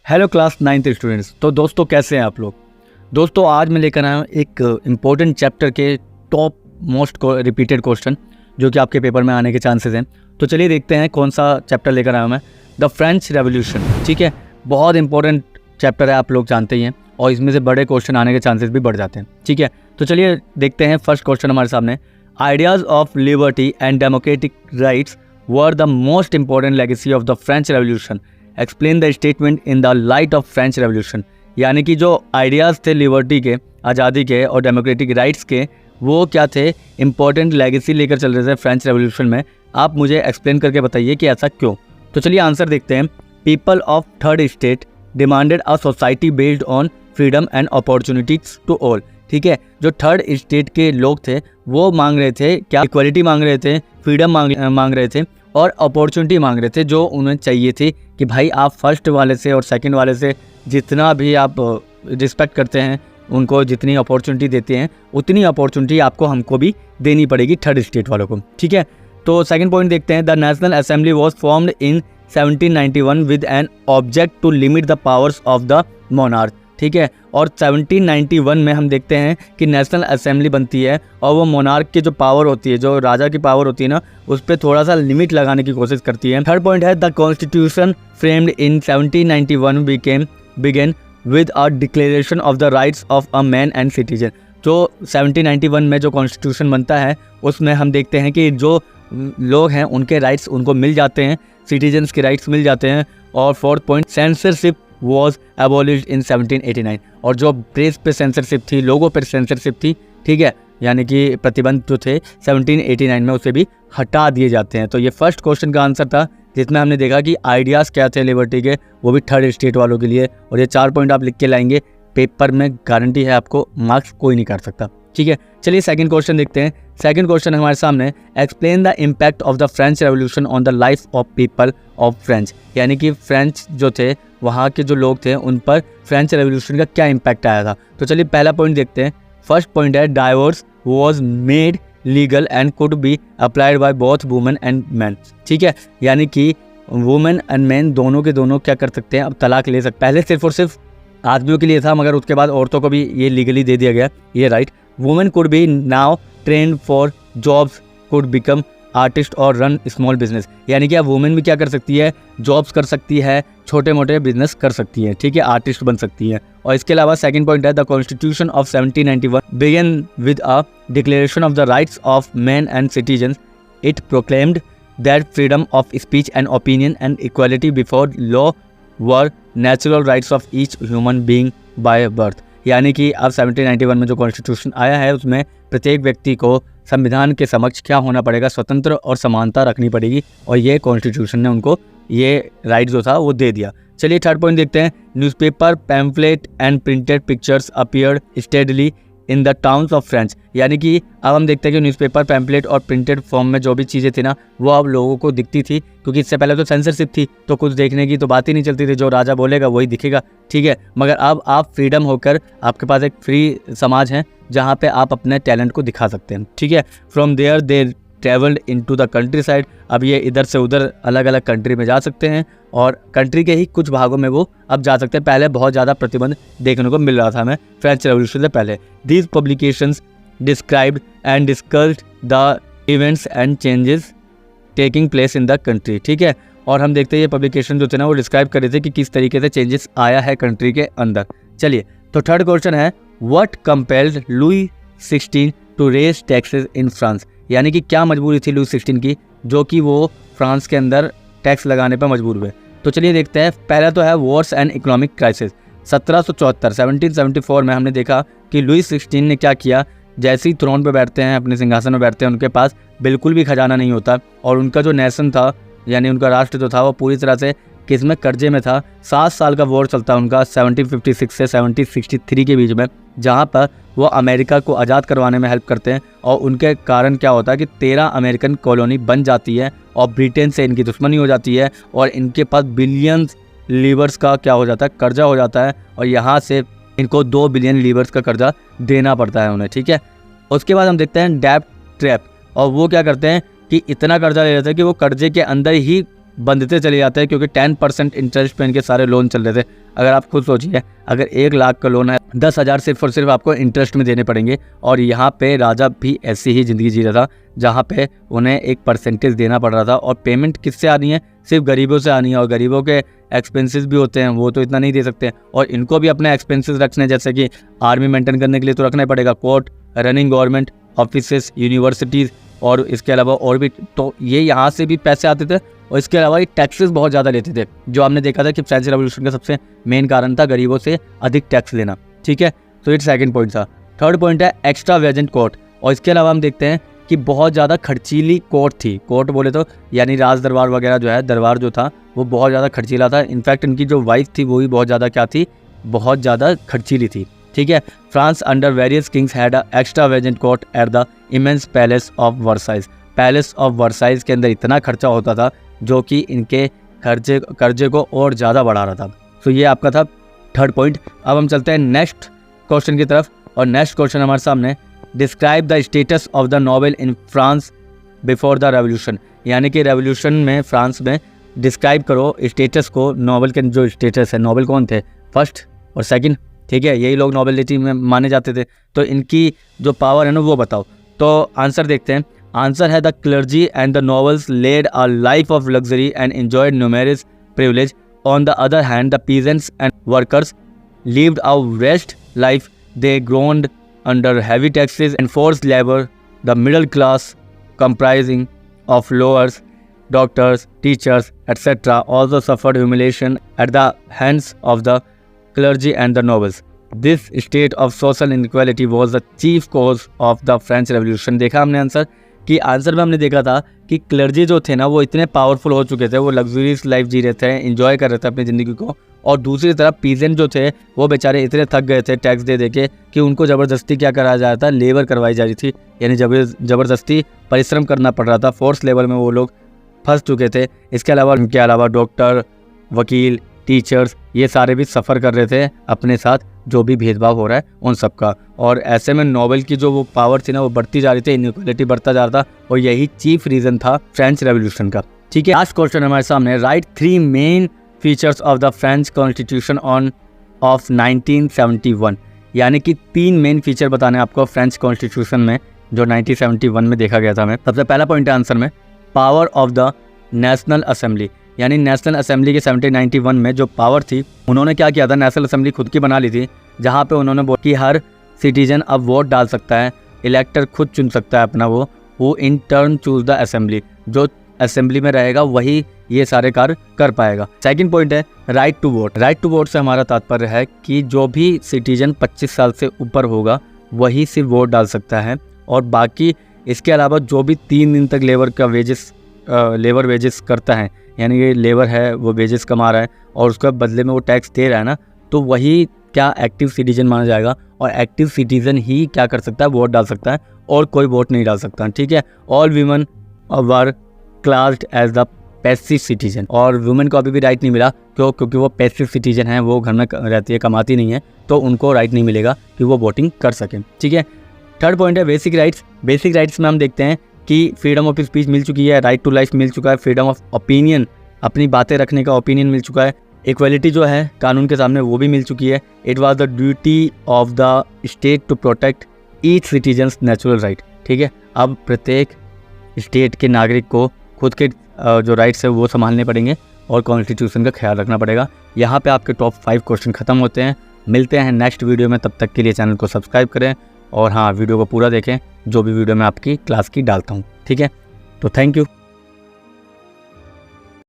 Hello class 9th students. तो दोस्तों कैसे हैं आप लोग। दोस्तों आज मैं लेकर आया हूँ एक इम्पोर्टेंट चैप्टर के टॉप मोस्ट रिपीटेड क्वेश्चन जो कि आपके पेपर में आने के चांसेस हैं। तो चलिए देखते हैं कौन सा चैप्टर लेकर आया हूँ मैं। The French revolution. ठीक है, बहुत इंपॉर्टेंट चैप्टर है, आप लोग जानते ही हैं, और इसमें से बड़े क्वेश्चन आने के चांसेस भी बढ़ जाते हैं। ठीक है, तो चलिए देखते हैं। फर्स्ट क्वेश्चन हमारे सामने, ideas of liberty and democratic rights were the most important legacy of the French revolution. Explain the statement in the light of French revolution. यानी कि जो आइडियाज़ थे लिबर्टी के, आज़ादी के और डेमोक्रेटिक राइट्स के, वो क्या थे, इंपॉर्टेंट लेगेसी लेकर चल रहे थे फ्रेंच रेवोल्यूशन में। आप मुझे एक्सप्लेन करके बताइए कि ऐसा क्यों। तो चलिए आंसर देखते हैं। People of third state demanded a society based on freedom and opportunities to all. ठीक है, जो थर्ड स्टेट के लोग थे वो मांग रहे थे क्या, इक्वलिटी मांग रहे थे, फ्रीडम मांग रहे थे और अपॉर्चुनिटी मांग रहे थे। जो उन्हें चाहिए थी कि भाई आप फर्स्ट वाले से और सेकंड वाले से जितना भी आप रिस्पेक्ट करते हैं, उनको जितनी अपॉर्चुनिटी देते हैं उतनी अपॉर्चुनिटी आपको हमको भी देनी पड़ेगी थर्ड स्टेट वालों को। ठीक है, तो सेकंड पॉइंट देखते हैं। The national assembly was formed in 1791 with an object to limit the powers of the monarch. ठीक है, और 1791 में हम देखते हैं कि नेशनल असेंबली बनती है और वो मोनार्क की जो पावर होती है, जो राजा की पावर होती है ना, उस पर थोड़ा सा लिमिट लगाने की कोशिश करती है। थर्ड पॉइंट है, the constitution framed in 1791 began with a declaration of the rights of a man and citizen. जो 1791 में जो कॉन्स्टिट्यूशन बनता है उसमें हम देखते हैं कि जो लोग हैं उनके राइट्स उनको मिल जाते हैं, सिटीजन्स के राइट्स मिल जाते हैं। और fourth point, censorship was abolished in 1789। और जो प्रेस पे सेंसरशिप थी, लोगों पर सेंसरशिप थी, ठीक है, यानी कि प्रतिबंध जो थे 1789 में उसे भी हटा दिए जाते हैं। तो ये फर्स्ट क्वेश्चन का आंसर था, जिसमें हमने देखा कि आइडियाज़ क्या थे लिबर्टी के, वो भी थर्ड स्टेट वालों के लिए। और ये 4 पॉइंट आप लिख के लाएंगे, पेपर में गारंटी है आपको मार्क्स कोई नहीं काट सकता। ठीक है, चलिए सेकंड क्वेश्चन देखते हैं। सेकंड क्वेश्चन हमारे सामने, explain the impact of the French revolution on the life of people of French. यानी कि फ्रेंच जो थे, वहाँ के जो लोग थे, उन पर फ्रेंच रेवोल्यूशन का क्या इम्पैक्ट आया था। तो चलिए पहला पॉइंट देखते हैं। फर्स्ट पॉइंट है, divorce was made legal and could be applied by both women and man. ठीक है, यानी कि वुमेन एंड मैन दोनों के दोनों क्या कर सकते हैं, अब तलाक ले सकते। पहले सिर्फ और सिर्फ आदमियों के लिए था, मगर उसके बाद औरतों को भी ये लीगली दे दिया गया ये right. Women could be now trend for jobs, could become artist और रन स्मॉल बिजनेस। यानी कि अब वुमेन भी क्या कर सकती है, जॉब्स कर सकती है, छोटे मोटे बिजनेस कर सकती है। ठीक है, आर्टिस्ट बन सकती है। और इसके अलावा सेकंड पॉइंट है, the constitution of 1791 began with a declaration of the rights of man and citizen. It proclaimed that freedom of speech and opinion and equality before law were natural rights of each human being by birth. यानी कि अब 1791 में जो constitution आया है उसमें प्रत्येक व्यक्ति को संविधान के समक्ष क्या होना पड़ेगा, स्वतंत्र और समानता रखनी पड़ेगी। और ये कॉन्स्टिट्यूशन ने उनको ये राइट जो था वो दे दिया। चलिए थर्ड पॉइंट देखते हैं। Newspaper, pamphlet and printed pictures appeared steadily in the towns of French. यानी कि अब हम देखते हैं कि न्यूज़पेपर, पैम्फलेट और प्रिंटेड फॉर्म में जो भी चीज़ें थी ना, वो अब लोगों को दिखती थी, क्योंकि इससे पहले तो सेंसरशिप थी, तो कुछ देखने की तो बात ही नहीं चलती थी, जो राजा बोलेगा वही दिखेगा। ठीक है, मगर अब आप फ्रीडम होकर आपके पास एक फ्री समाज है जहाँ पे आप अपने टैलेंट को दिखा सकते हैं। ठीक है, from there they travelled into the countryside. अब ये इधर से उधर अलग अलग कंट्री में जा सकते हैं और कंट्री के ही कुछ भागों में वो अब जा सकते हैं। पहले बहुत ज़्यादा प्रतिबंध देखने को मिल रहा था हमें फ्रेंच रेवोल्यूशन से पहले। These publications described and discussed the events and changes taking place in the country. ठीक है, और हम देखते हैं ये पब्लिकेशन जो थे ना, वो डिस्क्राइब कर रहे थे कि किस तरीके से चेंजेस आया है कंट्री के अंदर। चलिए, तो थर्ड क्वेश्चन है, what compelled Louis 16 to raise taxes in France. यानी कि क्या मजबूरी थी लुई 16 की, जो कि वो फ्रांस के अंदर टैक्स लगाने पर मजबूर हुए। तो चलिए देखते हैं। पहला तो है वॉर्स एंड इकोनॉमिक क्राइसिस। 1774 में हमने देखा कि लुई 16 ने क्या किया, जैसे ही थ्रोन पे बैठते हैं, अपने सिंहासन में बैठते हैं, उनके पास बिल्कुल भी खजाना नहीं होता और उनका जो नेशन था, यानी उनका राष्ट्र जो था, वो पूरी तरह से किसमें कर्जे में था। 7 साल का वॉर चलता है उनका 1756 से 1763 के बीच में, जहाँ पर वो अमेरिका को आज़ाद करवाने में हेल्प करते हैं। और उनके कारण क्या होता है कि 13 अमेरिकन कॉलोनी बन जाती है और ब्रिटेन से इनकी दुश्मनी हो जाती है और इनके पास बिलियंस लीवर्स का क्या हो जाता है, कर्जा हो जाता है। और यहाँ से इनको 2 बिलियन लीवर्स का कर्जा देना पड़ता है उन्हें। ठीक है, उसके बाद हम देखते हैं डेब्ट ट्रैप। और वो क्या करते हैं कि इतना कर्जा ले लेते हैं कि वो कर्जे के अंदर ही बंधते चले जाते हैं, क्योंकि 10% इंटरेस्ट पे इनके सारे लोन चल रहे थे। अगर आप खुद सोचिए, अगर 1 लाख का लोन है, 10,000 सिर्फ और सिर्फ आपको इंटरेस्ट में देने पड़ेंगे। और यहाँ पे राजा भी ऐसी ही ज़िंदगी जी रहा था, जहाँ पे उन्हें एक परसेंटेज देना पड़ रहा था। और पेमेंट किससे आनी है? सिर्फ गरीबों से आनी है। और गरीबों के एक्सपेंसेस भी होते हैं, वो तो इतना नहीं दे सकते। और इनको भी अपने एक्सपेंसेस रखने, जैसे कि आर्मी मेंटेन करने के लिए तो रखना ही पड़ेगा, court, running government offices, universities, और इसके अलावा और भी। तो ये यहाँ से भी पैसे आते थे। और इसके अलावा ये टैक्सेस बहुत ज़्यादा लेते थे, जो आपने देखा था कि फ्रेंच रेवोल्यूशन का सबसे मेन कारण था गरीबों से अधिक टैक्स लेना। ठीक है, तो ये सेकंड पॉइंट था। थर्ड पॉइंट है एक्स्ट्रा वेजेंट कोर्ट। और इसके अलावा हम देखते हैं कि बहुत ज़्यादा खर्चीली कोर्ट थी। कोर्ट बोले तो यानी राज दरबार वगैरह जो है, दरबार जो था वो बहुत ज़्यादा खर्चीला था। इनफैक्ट इनकी जो वाइफ थी वो भी बहुत ज़्यादा क्या थी, बहुत ज़्यादा खर्चीली थी। ठीक है, France under various kings had a extravagant court at the immense palace of Versailles. Palace of Versailles के अंदर इतना खर्चा होता था जो कि इनके कर्जे को और ज़्यादा बढ़ा रहा था। तो ये आपका था थर्ड पॉइंट। अब हम चलते हैं नेक्स्ट क्वेश्चन की तरफ। और नेक्स्ट क्वेश्चन हमारे सामने, describe the status of the Nobel in France before the revolution. यानी कि रेवोल्यूशन में फ्रांस में डिस्क्राइब करो स्टेटस को। नोबेल के जो स्टेटस है, नोबेल कौन थे? फर्स्ट और सेकंड। ठीक है, यही लोग नोबेलिटी में माने जाते थे। तो इनकी जो पावर है ना वो बताओ। तो आंसर देखते हैं। आंसर है the clergy and the nobles led a life of luxury and enjoyed numerous privilege. On the other hand the peasants and workers lived a wretched life. They groaned under heavy taxes and forced labor. The middle class, comprising of lawyers, doctors, teachers, etc., also suffered humiliation at the hands of the clergy and the nobles. This state of social inequality was the chief cause of the French Revolution. देखा हमने answer कि answer में हमने देखा था कि clergy जो थे ना वो इतने पावरफुल हो चुके थे, वो लग्जरियस लाइफ जी रहे थे, एंजॉय कर रहे थे अपनी ज़िंदगी को। और दूसरी तरफ पीजेंट जो थे वो बेचारे इतने थक गए थे टैक्स दे दे के कि उनको ज़बरदस्ती क्या कराया जा रहा था, लेबर करवाई जा रही थी। यानी ज़बरदस्ती परिश्रम करना पड़ रहा था, फोर्स लेबर में वो लोग फंस चुके थे। इसके अलावा डॉक्टर, वकील, टीचर्स, ये सारे भी सफ़र कर रहे थे अपने साथ जो भी भेदभाव हो रहा है उन सब का। और ऐसे में नोबेल की जो वो पावर थी ना वो बढ़ती जा रही थी, इनइक्वालिटी बढ़ता जा रहा था। और यही चीफ रीज़न था फ्रेंच रेवोल्यूशन का। ठीक है, लास्ट क्वेश्चन हमारे सामने, right 3 main features of the French constitution of 1971। यानी कि 3 मेन फीचर बताने आपको फ्रेंच कॉन्स्टिट्यूशन में जो 1971 में देखा गया था। मैं सबसे पहला पॉइंट है आंसर में, power of the national assembly. यानी नेशनल असेंबली के 1791 में जो पावर थी, उन्होंने क्या किया था, नेशनल असेंबली खुद की बना ली थी, जहाँ पे उन्होंने बोला कि हर सिटीजन अब वोट डाल सकता है, इलेक्टर खुद चुन सकता है अपना वो in turn choose the assembly. जो असेंबली में रहेगा वही ये सारे कार्य कर पाएगा। सेकंड पॉइंट है right to vote. Right to vote से हमारा तात्पर्य है कि जो भी सिटीजन 25 साल से ऊपर होगा वही सिर्फ वोट डाल सकता है। और बाकी इसके अलावा जो भी 3 दिन तक लेबर वेजेस करता है, यानी ये लेबर है वो वेजेस कमा रहा है और उसके बदले में वो टैक्स दे रहा है ना, तो वही क्या एक्टिव सिटीजन माना जाएगा। और एक्टिव सिटीजन ही क्या कर सकता है, वोट डाल सकता है, और कोई वोट नहीं डाल सकता। ठीक है, all women were classed as the passive citizen. और वुमेन को अभी भी राइट नहीं मिला, क्योंकि वो पैसिव सिटीजन है, वो घर में रहती है, कमाती नहीं है, तो उनको राइट नहीं मिलेगा कि वो वोटिंग कर सकें। ठीक है, थर्ड पॉइंट है बेसिक राइट्स। बेसिक राइट्स में हम देखते हैं कि फ्रीडम ऑफ स्पीच मिल चुकी है, राइट टू लाइफ मिल चुका है, फ्रीडम ऑफ ओपिनियन, अपनी बातें रखने का ओपिनियन मिल चुका है, इक्वलिटी जो है कानून के सामने वो भी मिल चुकी है। It was the duty of the state to protect each citizen's natural right. ठीक है, अब प्रत्येक स्टेट के नागरिक को खुद के जो राइट्स है वो संभालने पड़ेंगे और कॉन्स्टिट्यूशन का ख्याल रखना पड़ेगा। यहाँ पे आपके टॉप 5 क्वेश्चन खत्म होते हैं। मिलते हैं नेक्स्ट वीडियो में, तब तक के लिए चैनल को सब्सक्राइब करें और हाँ, वीडियो को पूरा देखें, जो भी वीडियो मैं आपकी क्लास की डालता हूँ। ठीक है, तो थैंक यू।